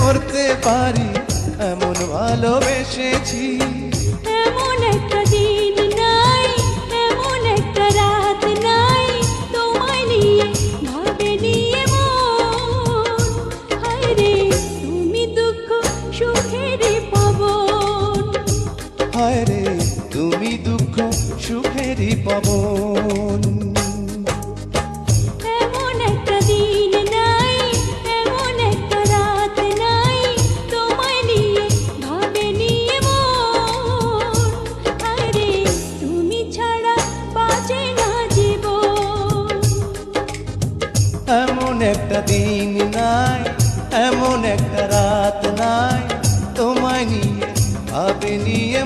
মরতে পারি এমন ভালোবেসেছি। এমন একটা দিন নাই, এমন একটা রাত নাই, তোমায় নিয়ে ভাবে নিয়ে মন। হায় রে তুমি দুঃখ সুখের পবন, হায় রে তুমি দুঃখ সুখেরই পবন। এমন একটা দিন নাই, এমন একটা রাত নাই, তোমায় নিয়ে ভাবে নিয়ে মন। হায় রে তুমি ছাড়া বাঁচে না জীবন। এমন একটা দিন নাই, এমন একটা রাত নাই, তোমায় নিয়ে ভাবে নিয়ে